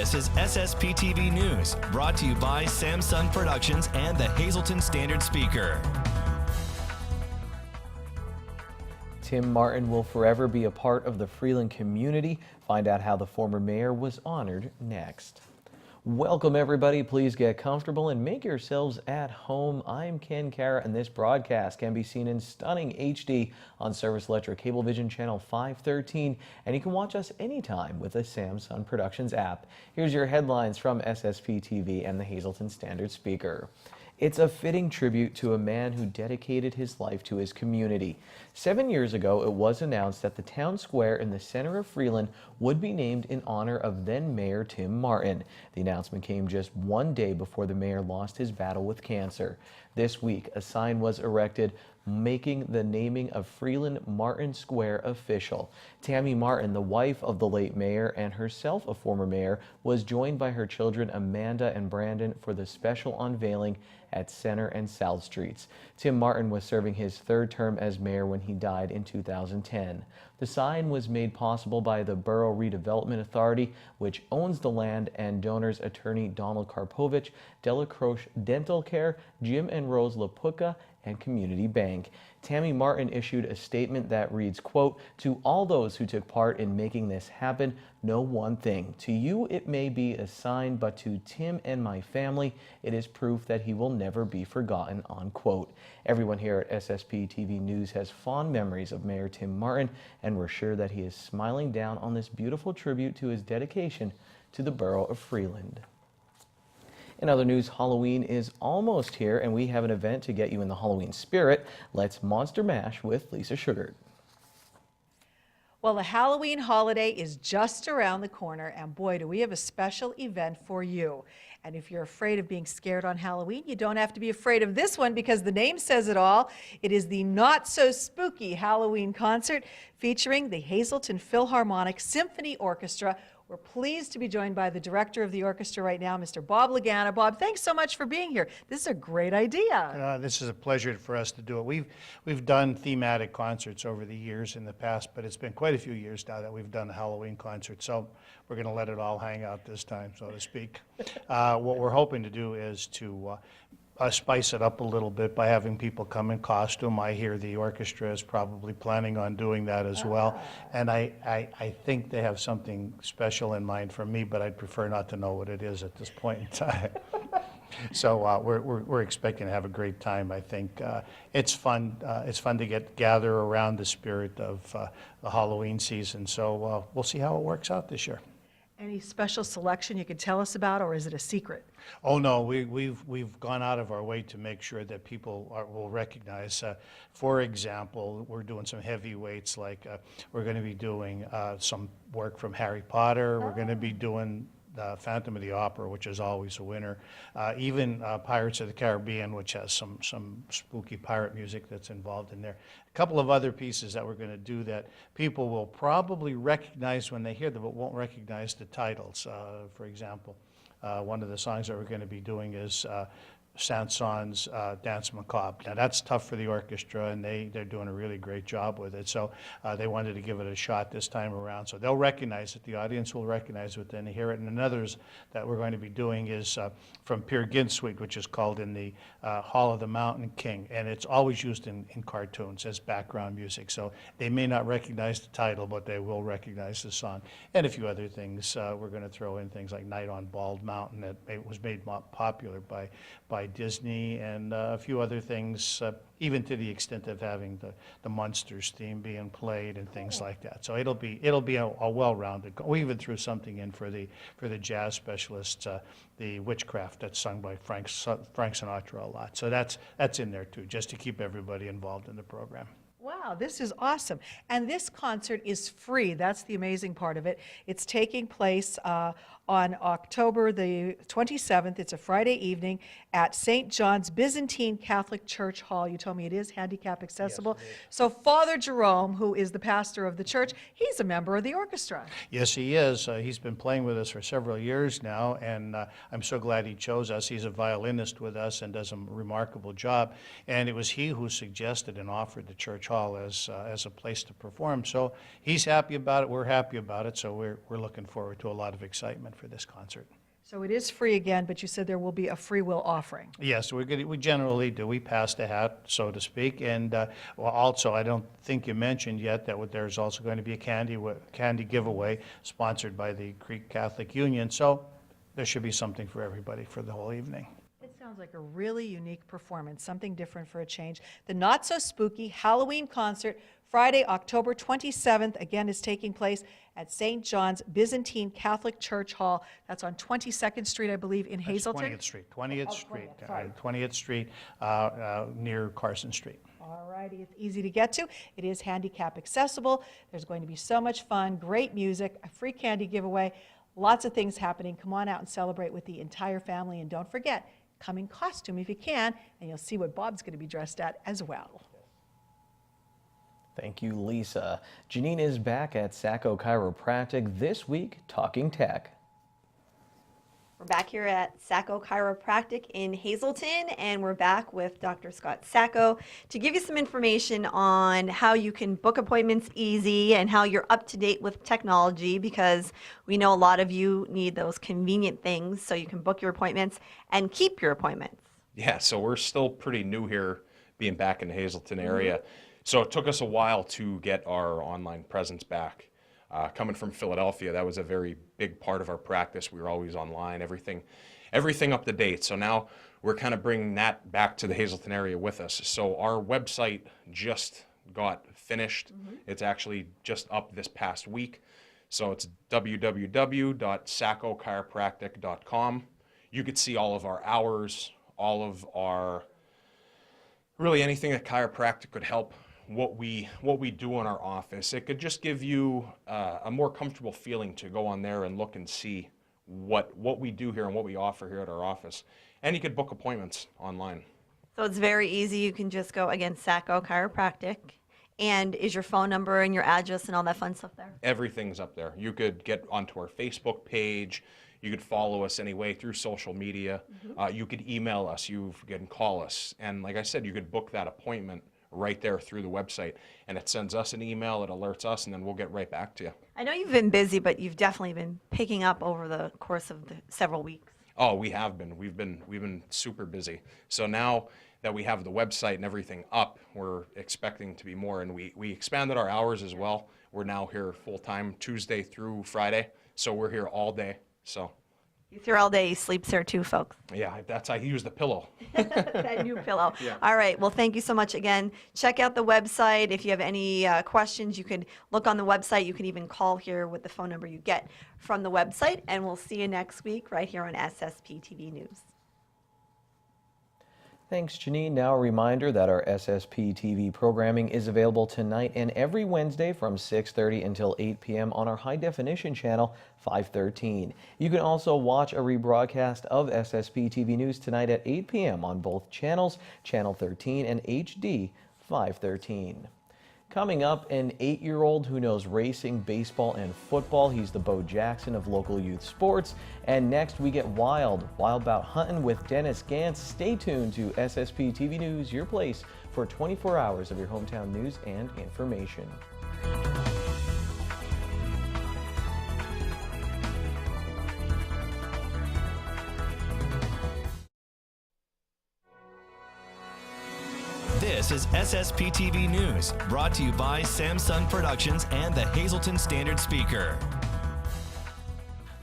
This is SSPTV News, brought to you by Samsung Productions and the Hazleton Standard Speaker. Tim Martin will forever be a part of the Freeland community. Find out how the former mayor was honored next. Welcome everybody. Please get comfortable and make yourselves at home. I'm Ken Kara, and this broadcast can be seen in stunning HD on Service Electric Cablevision channel 513, and you can watch us anytime with the Samsung Productions app. Here's your headlines from SSPTV and the Hazleton Standard Speaker. It's a fitting tribute to a man who dedicated his life to his community. 7 years ago, it was announced that the town square in the center of Freeland would be named in honor of then Mayor Tim Martin. The announcement came just one day before the mayor lost his battle with cancer. This week, a sign was erected making the naming of Freeland Martin Square official. Tammy Martin, the wife of the late mayor and herself a former mayor, was joined by her children Amanda and Brandon for the special unveiling at Center and South Streets. Tim Martin was serving his third term as mayor when he died in 2010. The sign was made possible by the Borough Redevelopment Authority, which owns the land, and donors attorney Donald Karpovich, Delacroche Dental Care, Jim and Rose Lapuka, and Community Bank. Tammy Martin issued a statement that reads, quote, "To all those who took part in making this happen, know one thing. To you it may be a sign, but to Tim and my family, it is proof that he will never be forgotten," unquote. Everyone here at SSPTV News has fond memories of Mayor Tim Martin, and we're sure that he is smiling down on this beautiful tribute to his dedication to the borough of Freeland. In other news, Halloween is almost here, and we have an event to get you in the Halloween spirit. Let's Monster Mash with Lisa Sugart. Well, the Halloween holiday is just around the corner, and boy, do we have a special event for you. And if you're afraid of being scared on Halloween, you don't have to be afraid of this one, because the name says it all. It is the Not So Spooky Halloween concert featuring the Hazleton Philharmonic Symphony Orchestra. We're pleased to be joined by the director of the orchestra right now, Mr. Bob Lagana. Bob, thanks so much for being here. This is a great idea. This is a pleasure for us to do it. We've done thematic concerts over the years in the past, but it's been quite a few years now that we've done a Halloween concert, so we're going to let it all hang out this time, so to speak. What we're hoping to do is to spice it up a little bit by having people come in costume. I hear the orchestra is probably planning on doing that as well. And I think they have something special in mind for me, but I'd prefer not to know what it is at this point in time. So we're expecting to have a great time. I think it's fun. It's fun to gather around the spirit of the Halloween season. So we'll see how it works out this year. Any special selection you could tell us about, or is it a secret? Oh no, we've gone out of our way to make sure that people will recognize. For example, we're doing some heavyweights, like we're going to be doing some work from Harry Potter. We're going to be doing Phantom of the Opera, which is always a winner. Even Pirates of the Caribbean, which has some spooky pirate music that's involved in there. A couple of other pieces that we're going to do that people will probably recognize when they hear them, but won't recognize the titles. For example, one of the songs that we're going to be doing is Saint-Saëns' Dance Macabre. Now that's tough for the orchestra, and they're doing a really great job with it. So they wanted to give it a shot this time around. So they'll recognize it. The audience will recognize it when they hear it. And others that we're going to be doing is from Peer Gynt's Suite, which is called In the Hall of the Mountain King. And it's always used in cartoons as background music. So they may not recognize the title, but they will recognize the song. And a few other things. We're going to throw in things like Night on Bald Mountain that was made popular by Disney, and a few other things, even to the extent of having the Munsters theme being played and things like that. So it'll be a well-rounded. We even threw something in for the jazz specialists, the Witchcraft that's sung by Frank Sinatra a lot. So that's in there too, just to keep everybody involved in the program. Wow, this is awesome. And this concert is free. That's the amazing part of it. It's taking place on October the 27th. It's a Friday evening at St. John's Byzantine Catholic Church Hall. You told me it is handicap accessible. Yes, so Father Jerome, who is the pastor of the church, he's a member of the orchestra. Yes, he is. He's been playing with us for several years now, and I'm so glad he chose us. He's a violinist with us and does a remarkable job. And it was he who suggested and offered the church hall as a place to perform. So he's happy about it. We're happy about it. So we're looking forward to a lot of excitement for for this concert. So it is free again, but you said there will be a free will offering. Yes, we generally do. We pass the hat, so to speak. And well, also, I don't think you mentioned yet that there's also going to be a candy giveaway sponsored by the Greek Catholic Union. So there should be something for everybody for the whole evening. It sounds like a really unique performance, something different for a change. The Not So Spooky Halloween concert, Friday, October 27th, again, is taking place at St. John's Byzantine Catholic Church Hall. That's on 22nd Street, I believe, in Hazelton. 20th Street, 20th Street, 20th, sorry. 20th Street, near Carson Street. All righty, it's easy to get to. It is handicap accessible. There's going to be so much fun, great music, a free candy giveaway, lots of things happening. Come on out and celebrate with the entire family. And don't forget, come in costume if you can, and you'll see what Bob's going to be dressed at as well. Thank you, Lisa. Janine is back at Sacco Chiropractic this week talking tech. We're back here at Sacco Chiropractic in Hazelton, and we're back with Dr. Scott Sacco to give you some information on how you can book appointments easy and how you're up to date with technology, because we know a lot of you need those convenient things so you can book your appointments and keep your appointments. Yeah, so we're still pretty new here, being back in the Hazelton area. So it took us a while to get our online presence back. Coming from Philadelphia, that was a very big part of our practice. We were always online, everything up to date. So now we're kind of bringing that back to the Hazelton area with us. So our website just got finished. It's actually just up this past week. So it's www.saccochiropractic.com. You could see all of our hours, all of our, really anything that chiropractic could help, what we do in our office. It could just give you a more comfortable feeling to go on there and look and see what we do here and what we offer here at our office. And you could book appointments online. So it's very easy. You can just go, again, Sacco Chiropractic. And is your phone number and your address and all that fun stuff there? Everything's up there. You could get onto our Facebook page. You could follow us anyway through social media. You could email us. You can call us. And like I said, you could book that appointment right there through the website. And it sends us an email, it alerts us, and then we'll get right back to you. I know you've been busy, but you've definitely been picking up over the course of the several weeks. Oh, we have been. We've been super busy. So now that we have the website and everything up, we're expecting to be more. And we expanded our hours as well. We're now here full time, Tuesday through Friday. So we're here all day. So He's here all day. He sleeps here too, folks. yeah, that's how he used the pillow. That new pillow. Yeah. All right. Well, thank you so much again. Check out the website. If you have any questions, you can look on the website. You can even call here with the phone number you get from the website. And we'll see you next week right here on SSPTV News. Thanks, Janine. Now a reminder that our SSPTV programming is available tonight and every Wednesday from 6:30 until 8 p.m. on our high-definition channel 513. You can also watch a rebroadcast of SSPTV News tonight at 8 p.m. on both channels, Channel 13 and HD 513. Coming up, an 8-year-old who knows racing, baseball, and football. He's the Bo Jackson of local youth sports. And next we get Wild About Huntin with Dennis Gantz. Stay tuned to SSPTV News, your place for 24 hours of your hometown news and information. This is SSPTV News, brought to you by Samsung Productions and the Hazelton Standard Speaker.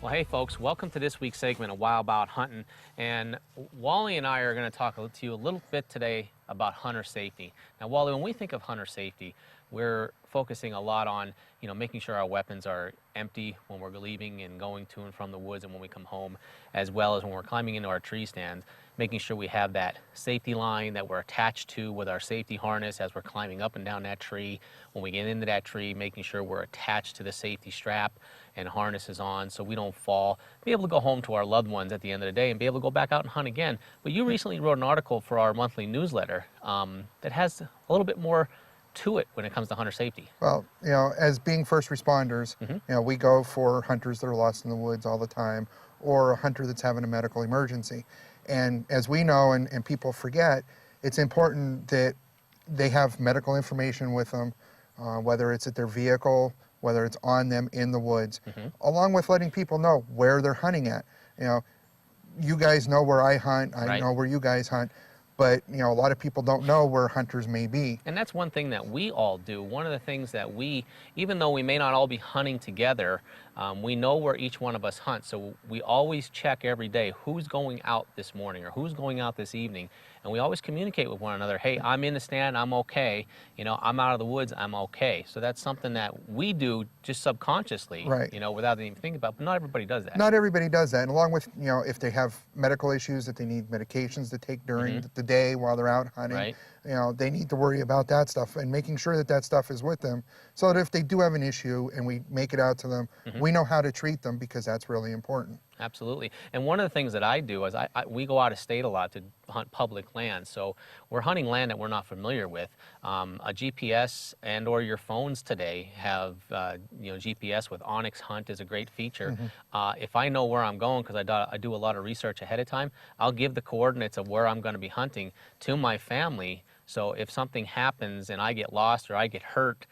Well, hey folks, welcome to this week's segment of About Huntin'. And Wally and I are going to talk to you a little bit today about hunter safety. Now, Wally, when we think of hunter safety, we're focusing a lot on, making sure our weapons are empty when we're leaving and going to and from the woods and when we come home, as well as when we're climbing into our tree stands, making sure we have that safety line that we're attached to with our safety harness as we're climbing up and down that tree. When we get into that tree, making sure we're attached to the safety strap and harness is on so we don't fall, be able to go home to our loved ones at the end of the day and be able to go back out and hunt again. But you recently wrote an article for our monthly newsletter that has a little bit more to it when it comes to hunter safety. Well, as being first responders, we go for hunters that are lost in the woods all the time, or a hunter that's having a medical emergency. And as we know, and people forget, it's important that they have medical information with them, whether it's at their vehicle, whether it's on them in the woods, along with letting people know where they're hunting at. You know, you guys know where I hunt, I know where you guys hunt, but you know, a lot of people don't know where hunters may be. And that's one thing that we all do. One of the things that we, even though we may not all be hunting together, we know where each one of us hunts. So we always check every day who's going out this morning or who's going out this evening. And we always communicate with one another. Hey, I'm in the stand, I'm okay. You know, I'm out of the woods, I'm okay. So that's something that we do just subconsciously, you know, without even thinking about, but not everybody does that. Not everybody does that. And along with, you know, if they have medical issues that they need medications to take during the day while they're out hunting, you know, they need to worry about that stuff and making sure that that stuff is with them so that if they do have an issue and we make it out to them, we know how to treat them, because that's really important. Absolutely. And one of the things that I do is we go out of state a lot to hunt public land. So we're hunting land that we're not familiar with. A GPS and or your phones today have, you know, GPS with Onyx Hunt is a great feature. If I know where I'm going, because I do a lot of research ahead of time, I'll give the coordinates of where I'm going to be hunting to my family. So if something happens and I get lost or I get hurt,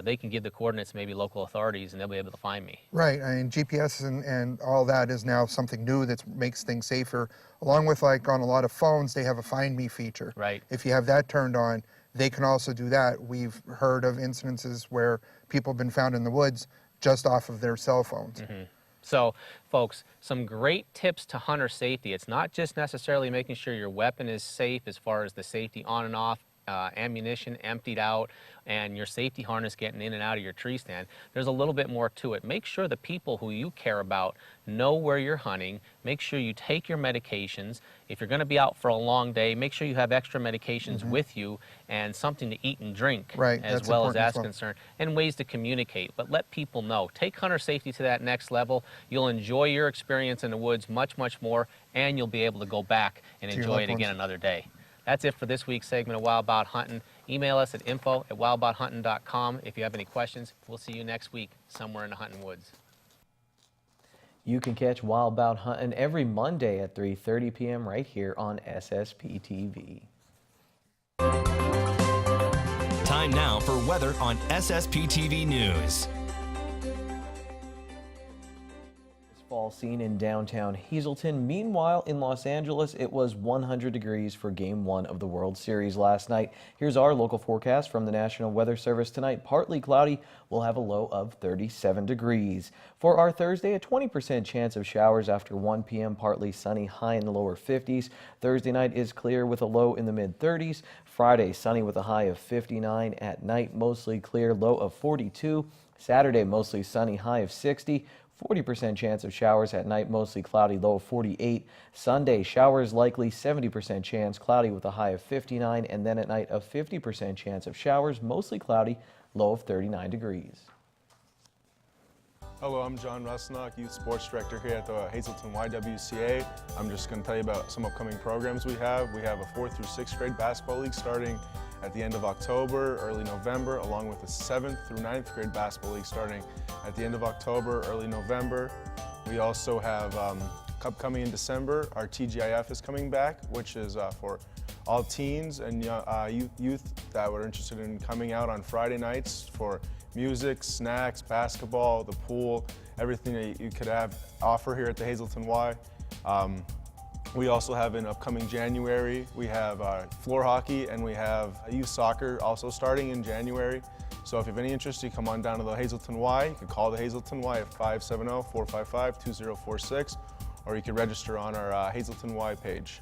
they can give the coordinates to maybe local authorities and they'll be able to find me. Right, I mean, GPS and all that is now something new that makes things safer. Along with, like, on a lot of phones, they have a Find Me feature. Right. If you have that turned on, they can also do that. We've heard of incidences where people have been found in the woods just off of their cell phones. So, folks, some great tips to hunter safety. It's not just necessarily making sure your weapon is safe as far as the safety on and off, ammunition emptied out, and your safety harness getting in and out of your tree stand. There's a little bit more to it. Make sure the people who you care about know where you're hunting. Make sure you take your medications. If you're going to be out for a long day, make sure you have extra medications with you and something to eat and drink, as well as that's concerned, and ways to communicate. But let people know. Take hunter safety to that next level. You'll enjoy your experience in the woods much, much more, and you'll be able to go back and enjoy it again another day. That's it for this week's segment of Wild About Huntin'. Email us at info@wildabout.huntin.com if you have any questions. We'll see you next week somewhere in the hunting woods. You can catch Wild About Huntin' every Monday at 3:30 p.m. right here on SSPTV. Time now for weather on SSPTV News. Fall scene in downtown Hazleton. Meanwhile, in Los Angeles, it was 100 degrees for Game 1 of the World Series last night. Here's our local forecast from the National Weather Service tonight. Partly cloudy. We'll have a low of 37 degrees. For our Thursday, a 20% chance of showers after 1 p.m. Partly sunny, high in the lower 50s. Thursday night is clear with a low in the mid-30s. Friday, sunny with a high of 59. At night, mostly clear, low of 42. Saturday, mostly sunny, high of 60. 40% chance of showers at night, mostly cloudy, low of 48. Sunday, showers likely, 70% chance, cloudy with a high of 59. And then at night, a 50% chance of showers, mostly cloudy, low of 39 degrees. Hello, I'm John Rusnock, Youth Sports Director here at the Hazleton YWCA. I'm just going to tell you about some upcoming programs we have. We have a 4th through 6th grade basketball league starting at the end of October, early November, along with a 7th through 9th grade basketball league starting at the end of October, early November. We also have upcoming in December, our TGIF is coming back, which is for all teens and youth that were interested in coming out on Friday nights for music, snacks, basketball, the pool, everything that you could offer here at the Hazleton Y. We also have in upcoming January, we have floor hockey and we have youth soccer also starting in January. So if you have any interest, you come on down to the Hazleton Y. You can call the Hazleton Y at 570-455-2046, or you can register on our Hazleton Y page.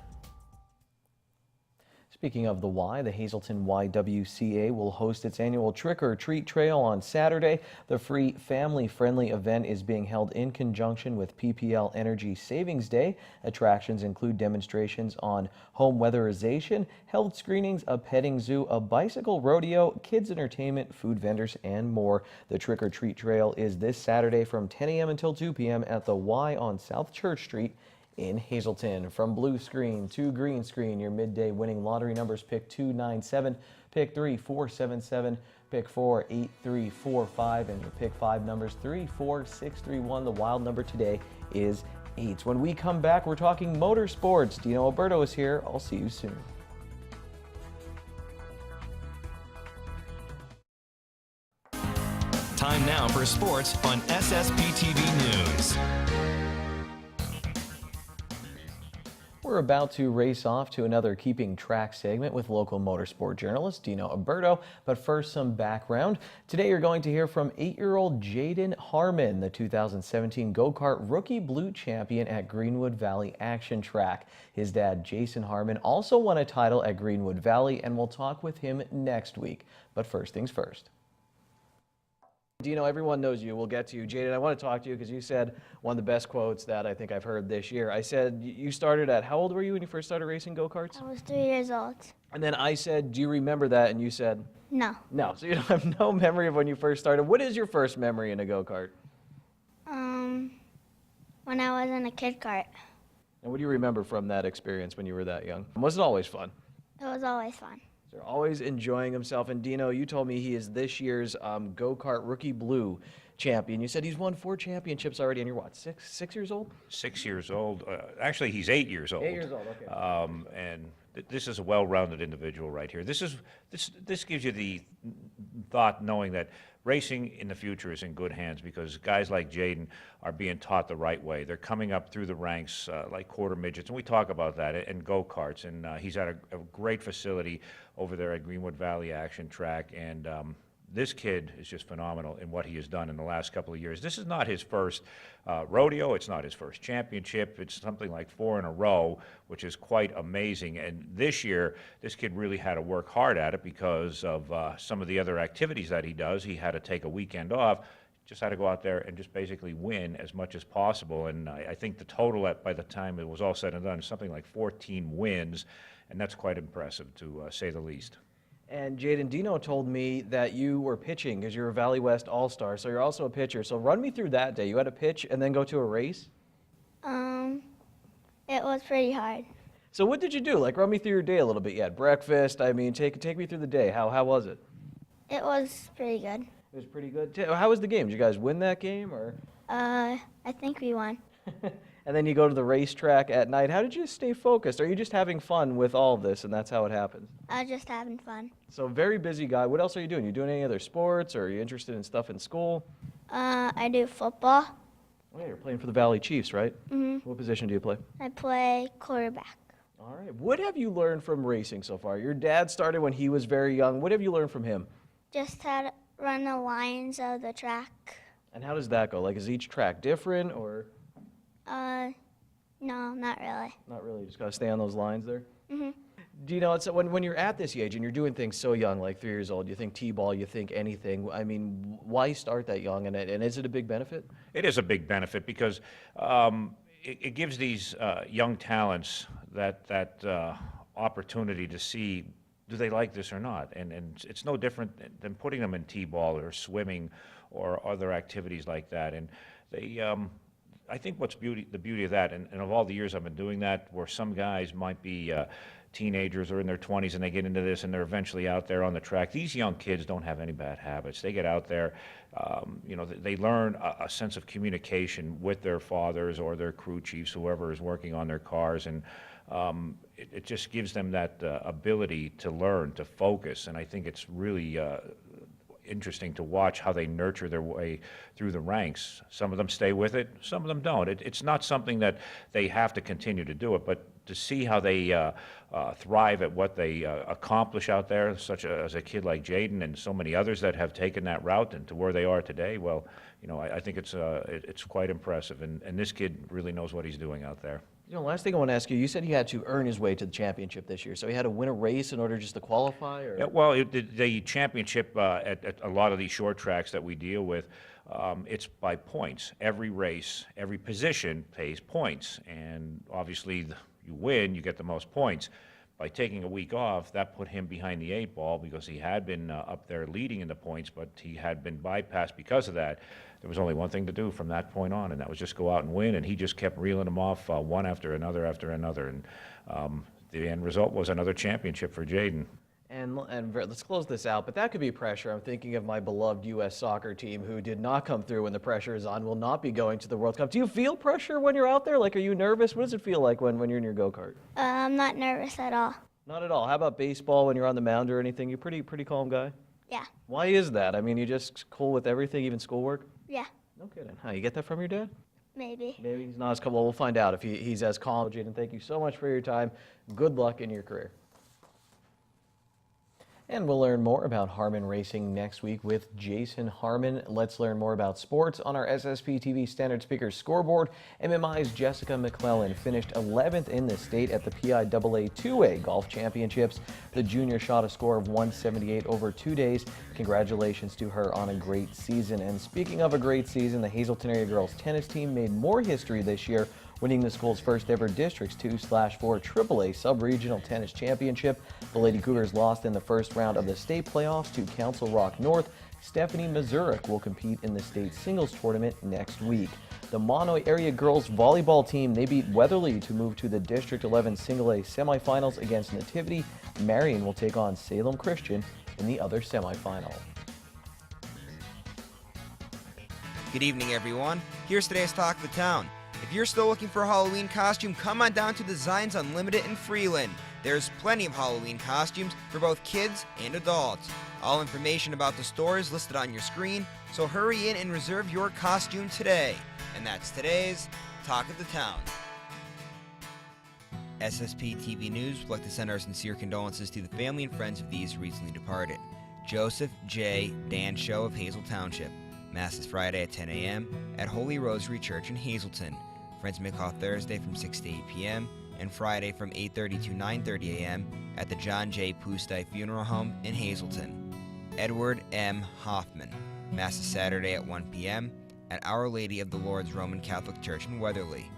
Speaking of the Y, the Hazleton YWCA will host its annual Trick or Treat Trail on Saturday. The free family-friendly event is being held in conjunction with PPL Energy Savings Day. Attractions include demonstrations on home weatherization, health screenings, a petting zoo, a bicycle rodeo, kids entertainment, food vendors, and more. The Trick or Treat Trail is this Saturday from 10 a.m. until 2 p.m. at the Y on South Church Street in Hazleton. From blue screen to green screen, your midday winning lottery numbers: pick 297, pick 3 477, pick 4 8345, and your pick 5 numbers 34631. The wild number today is 8. When we come back, we're talking motorsports. Dino Alberto is here. I'll see you soon. Time now for for sports on SSPTV News. We're about to race off to another Keeping Track segment with local motorsport journalist Dino Alberto. But first, some background. Today, you're going to hear from 8-year-old Jaden Harmon, the 2017 go-kart Rookie Blue champion at Greenwood Valley Action Track. His dad, Jason Harmon, also won a title at Greenwood Valley, and we'll talk with him next week. But first things first. Dino, everyone knows you. We'll get to you. Jaden, I want to talk to you because you said one of the best quotes that I think I've heard this year. I said you started at, how old were you when you first started racing go-karts? I was 3 years old. And then I said, do you remember that? And you said? No. No. So you don't have no memory of when you first started. What is your first memory in a go-kart? When I was in a kid cart. And what do you remember from that experience when you were that young? Was it always fun? It was always fun. They're always enjoying himself. And Dino, you told me he is this year's go-kart Rookie Blue champion. You said he's won 4 championships already, and you're what, six years old? 6 years old. Actually, he's 8 years old. 8 years old, okay. This is a well-rounded individual right here. This gives you the thought knowing that racing in the future is in good hands because guys like Jaden are being taught the right way. They're coming up through the ranks like quarter midgets, and we talk about that, and go-karts. And he's at a great facility over there at Greenwood Valley Action Track, and this kid is just phenomenal in what he has done in the last couple of years. This is not his first rodeo. It's not his first championship. It's something like 4 in a row, which is quite amazing. And this year, this kid really had to work hard at it because of some of the other activities that he does. He had to take a weekend off, just had to go out there and just basically win as much as possible. And I think the total by the time it was all said and done is something like 14 wins, and that's quite impressive to say the least. And Jaden, Dino told me that you were pitching because you're a Valley West All-Star, so you're also a pitcher. So run me through that day. You had to pitch and then go to a race? It was pretty hard. So what did you do? Like, run me through your day a little bit. You had breakfast. I mean, take me through the day. How was it? It was pretty good. It was pretty good. How was the game? Did you guys win that game, or? I think we won. And then you go to the racetrack at night. How did you stay focused? Are you just having fun with all of this, and that's how it happens? I was just having fun. So very busy guy. What else are you doing? You doing any other sports, or are you interested in stuff in school? I do football. Oh, yeah, you're playing for the Valley Chiefs, right? Mm-hmm. What position do you play? I play quarterback. All right. What have you learned from racing so far? Your dad started when he was very young. What have you learned from him? Just how to run the lines of the track. And how does that go? Like, is each track different, or? No, not really. Not really. Just got to stay on those lines there? Mm-hmm. Do you know, it's, when you're at this age and you're doing things so young, like 3 years old, you think T-ball, you think anything. I mean, why start that young, and is it a big benefit? It is a big benefit because it gives these young talents that opportunity to see, do they like this or not? And it's no different than putting them in T-ball or swimming or other activities like that. And they, I think what's the beauty of that, and of all the years I've been doing that, where some guys might be teenagers or in their 20s and they get into this and they're eventually out there on the track. These young kids don't have any bad habits. They get out there, they learn a sense of communication with their fathers or their crew chiefs, whoever is working on their cars, and it just gives them that ability to learn, to focus, and I think it's really interesting to watch how they nurture their way through the ranks. Some of them stay with it, some of them don't. It's not something that they have to continue to do it, but to see how they thrive at what they accomplish out there, such as a kid like Jaden and so many others that have taken that route and to where they are today, well, I think it's quite impressive, and this kid really knows what he's doing out there. Last thing I want to ask you, you said he had to earn his way to the championship this year, so he had to win a race in order just to qualify? Or? Yeah, well, the championship at a lot of these short tracks that we deal with, it's by points. Every race, every position pays points, and obviously you win, you get the most points. By taking a week off, that put him behind the 8 ball because he had been up there leading in the points, but he had been bypassed because of that. There was only one thing to do from that point on, and that was just go out and win, and he just kept reeling them off one after another, and the end result was another championship for Jaden. And let's close this out, but that could be pressure. I'm thinking of my beloved U.S. soccer team who did not come through when the pressure is on, will not be going to the World Cup. Do you feel pressure when you're out there? Like, are you nervous? What does it feel like when you're in your go-kart? I'm not nervous at all. Not at all. How about baseball when you're on the mound or anything? You're pretty calm guy? Yeah. Why is that? I mean, you just cool with everything, even schoolwork? Yeah. No kidding. How, you get that from your dad? Maybe. Maybe he's not as calm. Well, we'll find out if he's as calm. Jaden, thank you so much for your time. Good luck in your career. And we'll learn more about Harmon Racing next week with Jason Harmon. Let's learn more about sports on our SSPTV Standard Speakers Scoreboard. MMI's Jessica McClellan finished 11th in the state at the PIAA 2A Golf Championships. The junior shot a score of 178 over 2 days. Congratulations to her on a great season. And speaking of a great season, the Hazleton area girls tennis team made more history this year, winning the school's first ever Districts 2/4 AAA Sub-Regional Tennis Championship. The Lady Cougars lost in the first round of the state playoffs to Council Rock North. Stephanie Mazurek will compete in the state singles tournament next week. The Mono area girls volleyball team, they beat Weatherly to move to the District 11 Single A semifinals against Nativity. Marion will take on Salem Christian in the other semifinal. Good evening, everyone. Here's today's Talk of the Town. If you're still looking for a Halloween costume, come on down to Designs Unlimited in Freeland. There's plenty of Halloween costumes for both kids and adults. All information about the store is listed on your screen, so hurry in and reserve your costume today. And that's today's Talk of the Town. SSPTV News would like to send our sincere condolences to the family and friends of these recently departed. Joseph J. Dan Show of Hazel Township. Mass is Friday at 10 a.m. at Holy Rosary Church in Hazleton. Friends may call Thursday from 6 to 8 p.m. and Friday from 8:30 to 9:30 a.m. at the John J. Pustay Funeral Home in Hazleton. Edward M. Hoffman. Mass is Saturday at 1 p.m. at Our Lady of the Lord's Roman Catholic Church in Weatherly.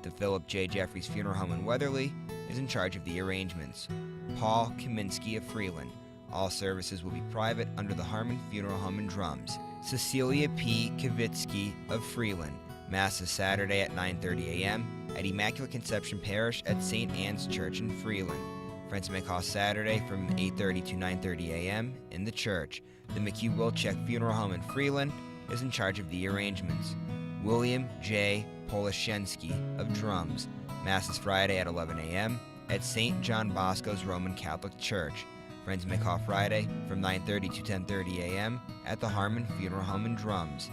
The Philip J. Jeffries Funeral Home in Weatherly is in charge of the arrangements. Paul Kaminsky of Freeland. All services will be private under the Harmon Funeral Home and Drums. Cecilia P. Kavitsky of Freeland. Mass is Saturday at 9:30 a.m. at Immaculate Conception Parish at St. Anne's Church in Freeland. Friends may call Saturday from 8:30 to 9:30 a.m. in the church. The McHugh Wilczek Funeral Home in Freeland is in charge of the arrangements. William J. Polashensky of Drums. Mass is Friday at 11 a.m. at St. John Bosco's Roman Catholic Church. Friends may call Friday from 9:30 to 10:30 a.m. at the Harmon Funeral Home and Drums.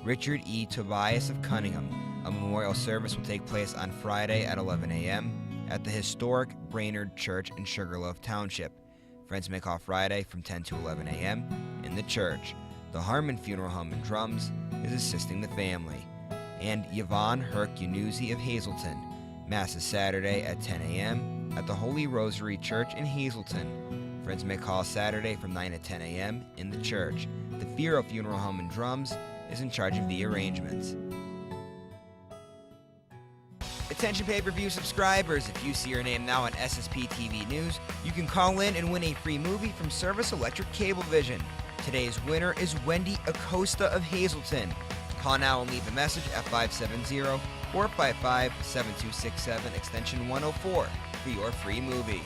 Richard E. Tobias of Cunningham. A memorial service will take place on Friday at 11 a.m. at the historic Brainerd Church in Sugarloaf Township. Friends may call Friday from 10 to 11 a.m. in the church. The Harmon Funeral Home and Drums is assisting the family. And Yvonne Herc Yanuzi of Hazleton. Mass is Saturday at 10 a.m. at the Holy Rosary Church in Hazleton. Friends may call Saturday from 9 to 10 a.m. in the church. The Firo Funeral Home and Drums is in charge of the arrangements. Attention pay-per-view subscribers, if you see your name now on SSPTV News, you can call in and win a free movie from Service Electric Cablevision. Today's winner is Wendy Acosta of Hazleton. Call now and leave a message at 570-455-7267 extension 104 for your free movie.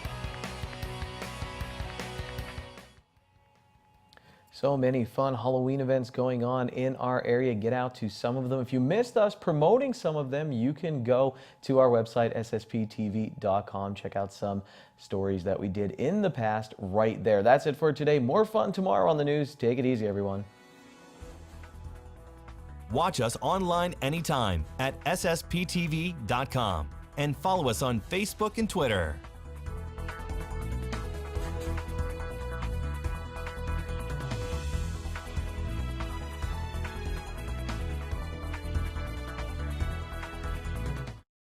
So many fun Halloween events going on in our area. Get out to some of them. If you missed us promoting some of them, you can go to our website, ssptv.com. Check out some stories that we did in the past right there. That's it for today. More fun tomorrow on the news. Take it easy, everyone. Watch us online anytime at ssptv.com and follow us on Facebook and Twitter.